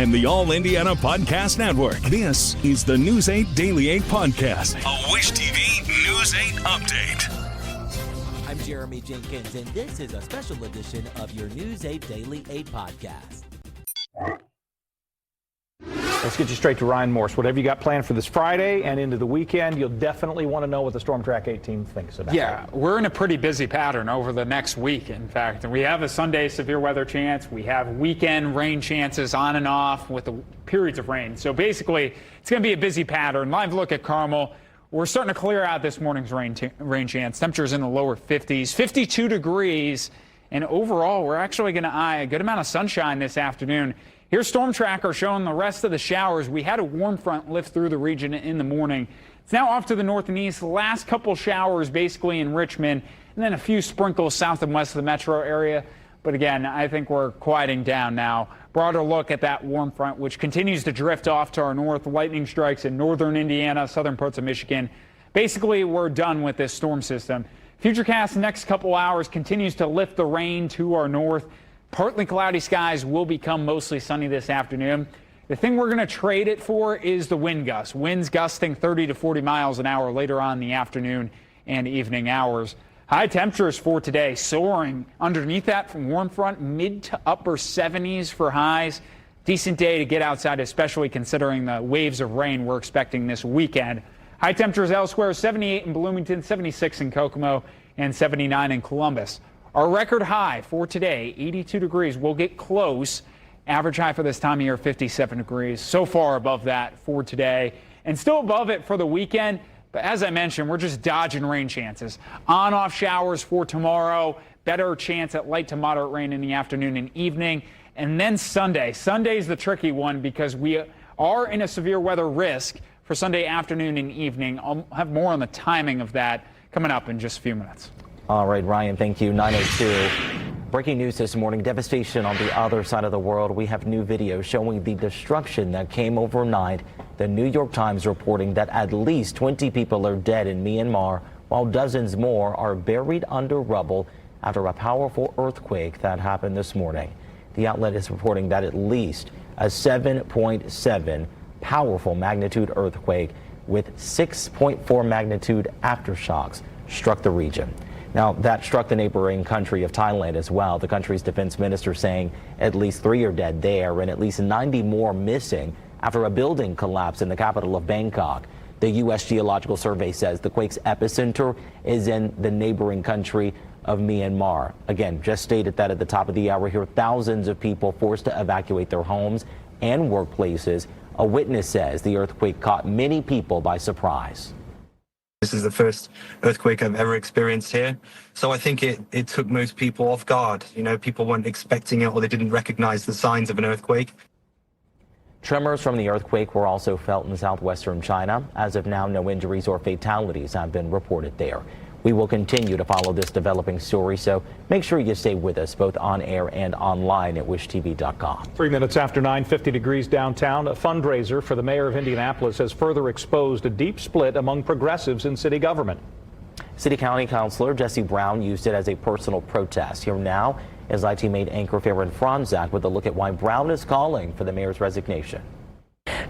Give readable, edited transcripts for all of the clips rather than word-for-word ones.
and the All Indiana Podcast Network. This is the News 8 Daily 8 Podcast, a Wish TV News 8 update. I'm Jeremy Jenkins, and this is a special edition of your News 8 Daily 8 Podcast. Let's get you straight to Ryan Morse. Whatever you got planned for this Friday and into the weekend, you'll definitely want to know what the Storm Track 8 team thinks about. Yeah, we're in a pretty busy pattern over the next week, in fact. We have a Sunday severe weather chance. We have weekend rain chances on and off with the periods of rain. So basically, it's going to be a busy pattern. Live look at Carmel. We're starting to clear out this morning's rain chance. Temperatures in the lower 50s, 52 degrees. And overall, we're actually going to eye a good amount of sunshine this afternoon. Here's Storm Tracker showing the rest of the showers. We had a warm front lift through the region in the morning. It's now off to the north and east. The last couple showers basically in Richmond, and then a few sprinkles south and west of the metro area. But again, I think we're quieting down now. Broader look at that warm front, which continues to drift off to our north. Lightning strikes in northern Indiana, southern parts of Michigan. Basically, we're done with this storm system. Futurecast next couple hours continues to lift the rain to our north. Partly cloudy skies will become mostly sunny this afternoon. The thing we're going to trade it for is the wind gusts. Winds gusting 30 to 40 miles an hour later on in the afternoon and evening hours. High temperatures for today soaring underneath that from warm front, mid to upper 70s for highs. Decent day to get outside, especially considering the waves of rain we're expecting this weekend. High temperatures elsewhere, 78 in Bloomington, 76 in Kokomo, and 79 in Columbus. Our record high for today, 82 degrees. We'll get close. Average high for this time of year, 57 degrees. So far above that for today, and still above it for the weekend. But as I mentioned, we're just dodging rain chances. On-off showers for tomorrow. Better chance at light to moderate rain in the afternoon and evening. And then Sunday. Sunday's the tricky one because we are in a severe weather risk for Sunday afternoon and evening. I'll have more on the timing of that coming up in just a few minutes. All right, Ryan, thank you. 9:02. Breaking news this morning, devastation on the other side of the world. We have new video showing the destruction that came overnight. The New York Times reporting that at least 20 people are dead in Myanmar, while dozens more are buried under rubble after a powerful earthquake that happened this morning. The outlet is reporting that at least a 7.7 powerful magnitude earthquake with 6.4 magnitude aftershocks struck the region. Now, that struck the neighboring country of Thailand as well. The country's defense minister saying at least 3 are dead there and at least 90 more missing after a building collapsed in the capital of Bangkok. The U.S. Geological Survey says the quake's epicenter is in the neighboring country of Myanmar. Again, just stated that at the top of the hour here, thousands of people forced to evacuate their homes and workplaces. A witness says the earthquake caught many people by surprise. This is the first earthquake I've ever experienced here. So I think it took most people off guard. You know, people weren't expecting it or they didn't recognize the signs of an earthquake. Tremors from the earthquake were also felt in southwestern China. As of now, no injuries or fatalities have been reported there. We will continue to follow this developing story, so make sure you stay with us both on air and online at wishtv.com. 3 minutes after 9, 50 degrees downtown. A fundraiser for the mayor of Indianapolis has further exposed a deep split among progressives in city government. City County Councilor Jesse Brown used it as a personal protest. Here now is IT-Mate anchor Farron Franzak with a look at why Brown is calling for the mayor's resignation.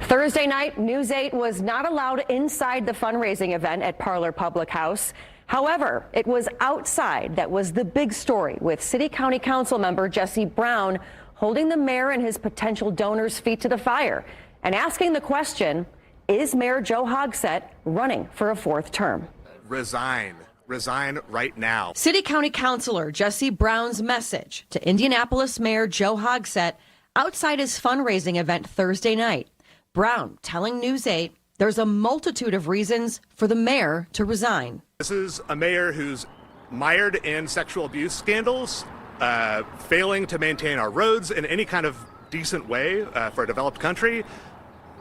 Thursday night, News 8 was not allowed inside the fundraising event at Parlor Public House. However, it was outside that was the big story, with City County Council member Jesse Brown holding the mayor and his potential donors' feet to the fire and asking the question, is Mayor Joe Hogsett running for a fourth term? Resign. Resign right now. City County Councilor Jesse Brown's message to Indianapolis Mayor Joe Hogsett outside his fundraising event Thursday night. Brown telling News 8 there's a multitude of reasons for the mayor to resign. This is a mayor who's mired in sexual abuse scandals, failing to maintain our roads in any kind of decent way for a developed country.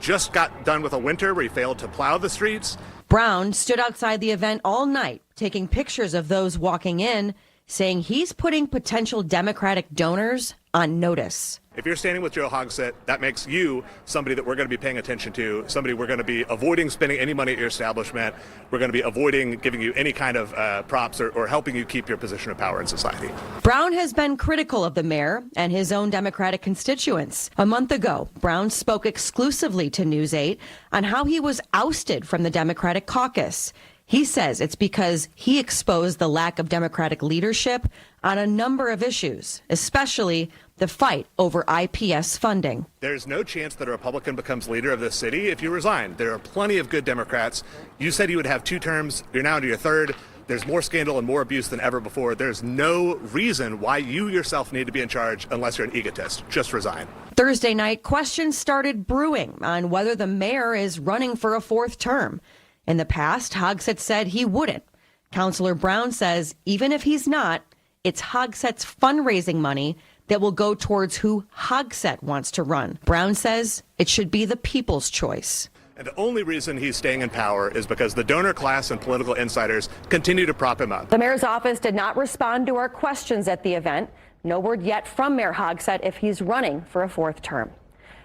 Just got done with a winter where he failed to plow the streets. Brown stood outside the event all night, taking pictures of those walking in, saying he's putting potential Democratic donors on notice. If you're standing with Joe Hogsett, that makes you somebody that we're going to be paying attention to, somebody we're going to be avoiding spending any money at your establishment. We're going to be avoiding giving you any kind of props or helping you keep your position of power in society. Brown has been critical of the mayor and his own Democratic constituents. A month ago, Brown spoke exclusively to News 8 on how he was ousted from the Democratic caucus. He says it's because he exposed the lack of Democratic leadership on a number of issues, especially the fight over IPS funding. There's no chance that a Republican becomes leader of this city if you resign. There are plenty of good Democrats. You said you would have 2 terms. You're now into your 3rd. There's more scandal and more abuse than ever before. There's no reason why you yourself need to be in charge unless you're an egotist. Just resign. Thursday night, questions started brewing on whether the mayor is running for a 4th term. In the past, Hogsett said he wouldn't. Councilor Brown says even if he's not, it's Hogsett's fundraising money that will go towards who Hogsett wants to run. Brown says it should be the people's choice. And the only reason he's staying in power is because the donor class and political insiders continue to prop him up. The mayor's office did not respond to our questions at the event. No word yet from Mayor Hogsett if he's running for a 4th term.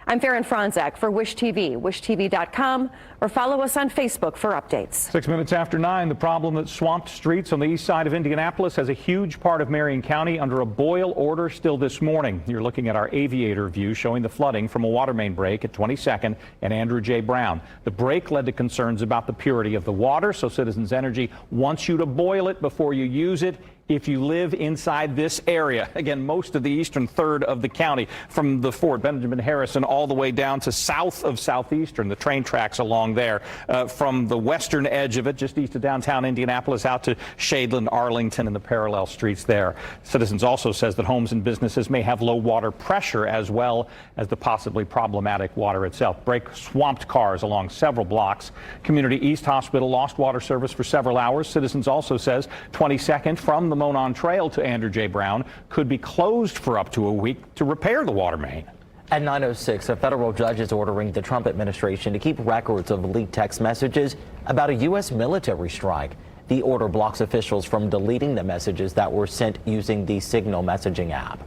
I'm Farron Franzak for Wish TV, wishtv.com, or follow us on Facebook for updates. 6 minutes after 9, the problem that swamped streets on the east side of Indianapolis has a huge part of Marion County under a boil order still this morning. You're looking at our aviator view showing the flooding from a water main break at 22nd and Andrew J. Brown. The break led to concerns about the purity of the water, so Citizens Energy wants you to boil it before you use it if you live inside this area. Again, most of the eastern third of the county, from the Fort Benjamin Harrison all the way down to south of Southeastern, the train tracks along there, from the western edge of it, just east of downtown Indianapolis, out to Shadeland, Arlington, and the parallel streets there. Citizens also says that homes and businesses may have low water pressure as well as the possibly problematic water itself. Break swamped cars along several blocks. Community East Hospital lost water service for several hours. Citizens also says 22nd from the Monon Trail to Andrew J. Brown could be closed for up to a week to repair the water main. At 9:06, a federal judge is ordering the Trump administration to keep records of leaked text messages about a U.S. military strike. The order blocks officials from deleting the messages that were sent using the Signal messaging app.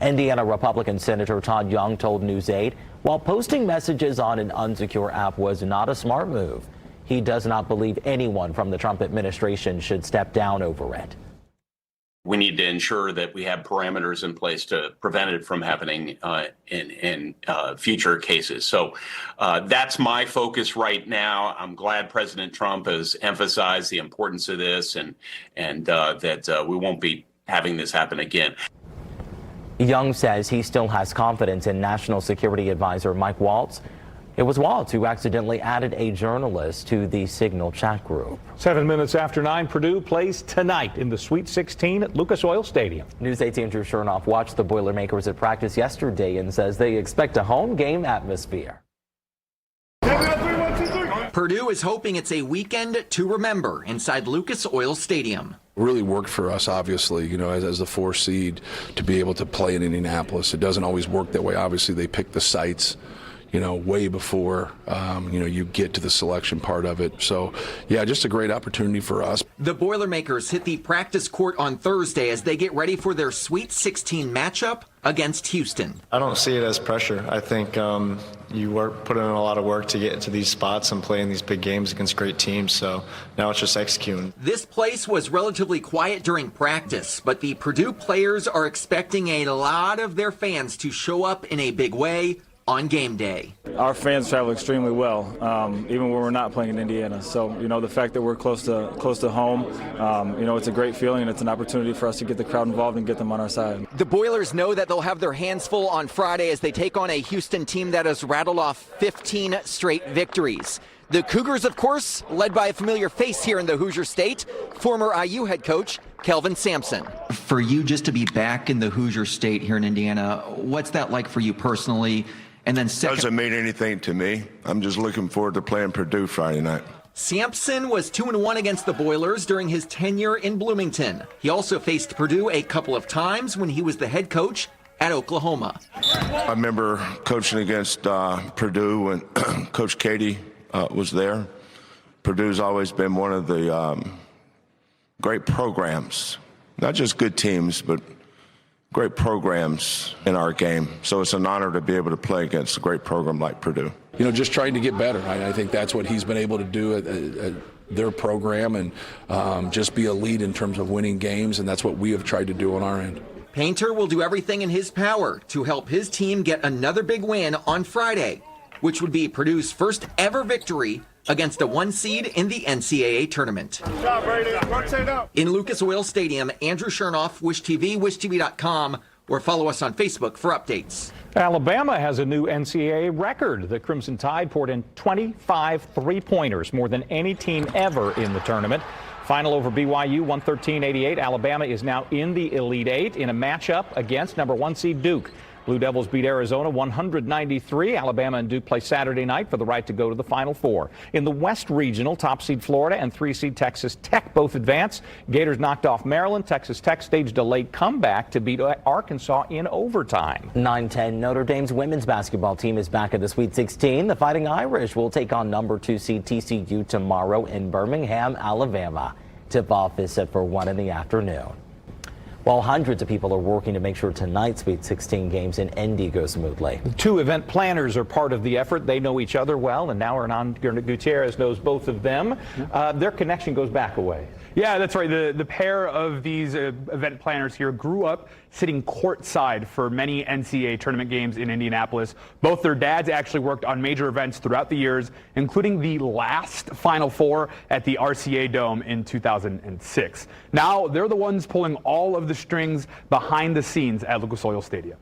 Indiana Republican Senator Todd Young told News 8 while posting messages on an unsecure app was not a smart move. He does not believe anyone from the Trump administration should step down over it. We need to ensure that we have parameters in place to prevent it from happening in future cases. So that's my focus right now. I'm glad President Trump has emphasized the importance of this and that we won't be having this happen again. Young says he still has confidence in National Security Advisor Mike Waltz. It was Waltz who accidentally added a journalist to the Signal chat group. 7 minutes after 9, Purdue plays tonight in the Sweet 16 at Lucas Oil Stadium. News 8's Andrew Chernoff watched the Boilermakers at practice yesterday and says they expect a home game atmosphere. Purdue is hoping it's a weekend to remember inside Lucas Oil Stadium. Really worked for us, obviously, you know, as the 4 seed to be able to play in Indianapolis. It doesn't always work that way. Obviously, they pick the sites, you know, way before, you get to the selection part of it. So, yeah, just a great opportunity for us. The Boilermakers hit the practice court on Thursday as they get ready for their Sweet 16 matchup against Houston. I don't see it as pressure. I think you put in a lot of work to get into these spots and play in these big games against great teams. So now it's just executing. This place was relatively quiet during practice, but the Purdue players are expecting a lot of their fans to show up in a big way on game day. Our fans travel extremely well, even when we're not playing in Indiana. So, you know, the fact that we're close to home, it's a great feeling, and it's an opportunity for us to get the crowd involved and get them on our side. The Boilers know that they'll have their hands full on Friday as they take on a Houston team that has rattled off 15 straight victories. The Cougars, of course, led by a familiar face here in the Hoosier State, former IU head coach Kelvin Sampson. For you just to be back in the Hoosier State here in Indiana, what's that like for you personally? And then second, doesn't mean anything to me. I'm just looking forward to playing Purdue Friday night. Sampson was 2-1 against the Boilers during his tenure in Bloomington. He also faced Purdue a couple of times when he was the head coach at Oklahoma. I remember coaching against Purdue when Coach Katie was there. Purdue's always been one of the great programs not just good teams, but great programs in our game. So it's an honor to be able to play against a great program like Purdue. You know, just trying to get better. I think that's what he's been able to do at their program, and just be a lead in terms of winning games, and that's what we have tried to do on our end. Painter will do everything in his power to help his team get another big win on Friday, which would be Purdue's first ever victory against a 1 seed in the NCAA tournament. Good job, Brady. In Lucas Oil Stadium, Andrew Chernoff, Wish TV, wishtv.com, or follow us on Facebook for updates. Alabama has a new NCAA record. The Crimson Tide poured in 25 three-pointers, more than any team ever in the tournament. Final over BYU, 113-88. Alabama is now in the Elite Eight in a matchup against number 1 seed Duke. Blue Devils beat Arizona 193. Alabama and Duke play Saturday night for the right to go to the Final Four. In the West Regional, top seed Florida and 3 seed Texas Tech both advance. Gators knocked off Maryland. Texas Tech staged a late comeback to beat Arkansas in overtime. 9-10, Notre Dame's women's basketball team is back at the Sweet 16. The Fighting Irish will take on number 2 seed TCU tomorrow in Birmingham, Alabama. Tip-off is set for 1 in the afternoon. While hundreds of people are working to make sure tonight's Sweet 16 games in Indy go smoothly. 2 event planners are part of the effort. They know each other well, and now Hernan Gutierrez knows both of them. Their connection goes back a way. Yeah, that's right. The pair of these event planners here grew up sitting courtside for many NCAA tournament games in Indianapolis. Both their dads actually worked on major events throughout the years, including the last Final Four at the RCA Dome in 2006. Now they're the ones pulling all of the strings behind the scenes at Lucas Oil Stadium.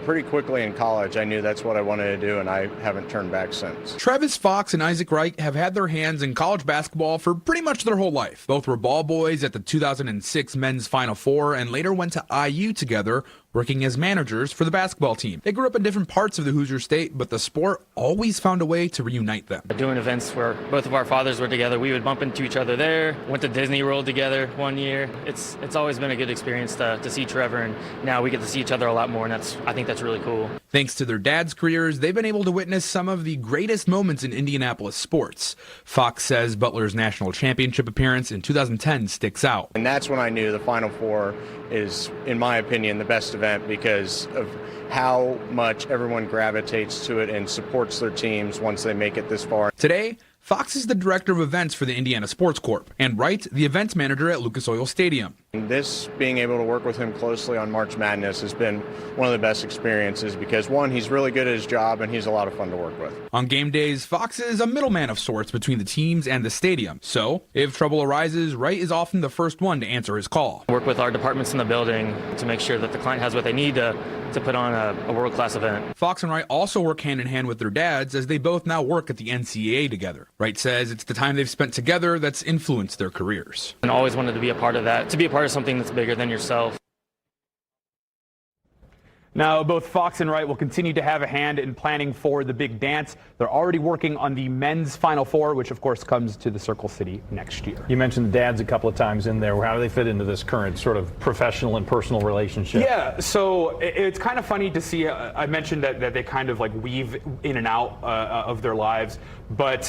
Pretty quickly in college, I knew that's what I wanted to do, and I haven't turned back since. Travis Fox and Isaac Wright have had their hands in college basketball for pretty much their whole life. Both were ball boys at the 2006 men's Final Four and later went to IU together, working as managers for the basketball team. They grew up in different parts of the Hoosier State, but the sport always found a way to reunite them. Doing events where both of our fathers were together, we would bump into each other there. Went to Disney World together one year. It's always been a good experience to see Trevor, and now we get to see each other a lot more, and I think that's really cool. Thanks to their dads' careers, they've been able to witness some of the greatest moments in Indianapolis sports. Fox says Butler's national championship appearance in 2010 sticks out. And that's when I knew the Final Four is, in my opinion, the best event because of how much everyone gravitates to it and supports their teams once they make it this far. Today, Fox is the director of events for the Indiana Sports Corp, and Wright, the events manager at Lucas Oil Stadium. And this, being able to work with him closely on March Madness has been one of the best experiences because, one, he's really good at his job and he's a lot of fun to work with. On game days, Fox is a middleman of sorts between the teams and the stadium. So, if trouble arises, Wright is often the first one to answer his call. Work with our departments in the building to make sure that the client has what they need to put on a world-class event. Fox and Wright also work hand-in-hand with their dads as they both now work at the NCAA together. Wright says it's the time they've spent together that's influenced their careers. And always wanted to be a part of that, to be a part of something that's bigger than yourself. Now, both Fox and Wright will continue to have a hand in planning for the big dance. They're already working on the men's Final Four, which, of course, comes to the Circle City next year. You mentioned the dads a couple of times in there. How do they fit into this current sort of professional and personal relationship? Yeah, so it's kind of funny to see. I mentioned that they kind of like weave in and out of their lives, but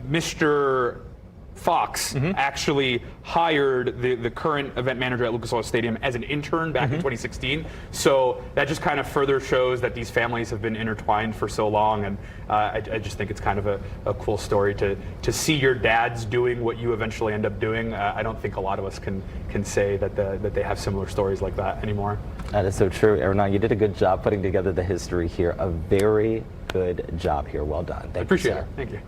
Mr. Fox actually hired the current event manager at Lucas Oil Stadium as an intern back in 2016. So that just kind of further shows that these families have been intertwined for so long. And I just think it's kind of a cool story to see your dads doing what you eventually end up doing. I don't think a lot of us can say that they have similar stories like that anymore. That is so true. Hernan, you did a good job putting together the history here. A very good job here. Well done. Thank you, Appreciate sir. it. Thank you.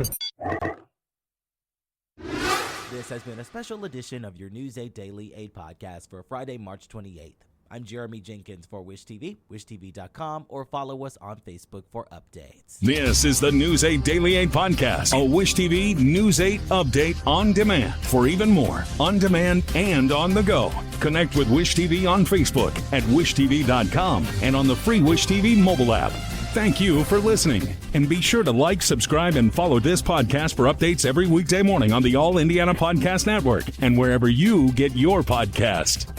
This has been a special edition of your News 8 Daily 8 podcast for Friday, March 28th. I'm Jeremy Jenkins for Wish TV, wishtv.com, or follow us on Facebook for updates. This is the News 8 Daily 8 podcast, a Wish TV News 8 update on demand. For even more, on demand and on the go. Connect with Wish TV on Facebook at wishtv.com and on the free Wish TV mobile app. Thank you for listening. And be sure to like, subscribe, and follow this podcast for updates every weekday morning on the All Indiana Podcast Network and wherever you get your podcast.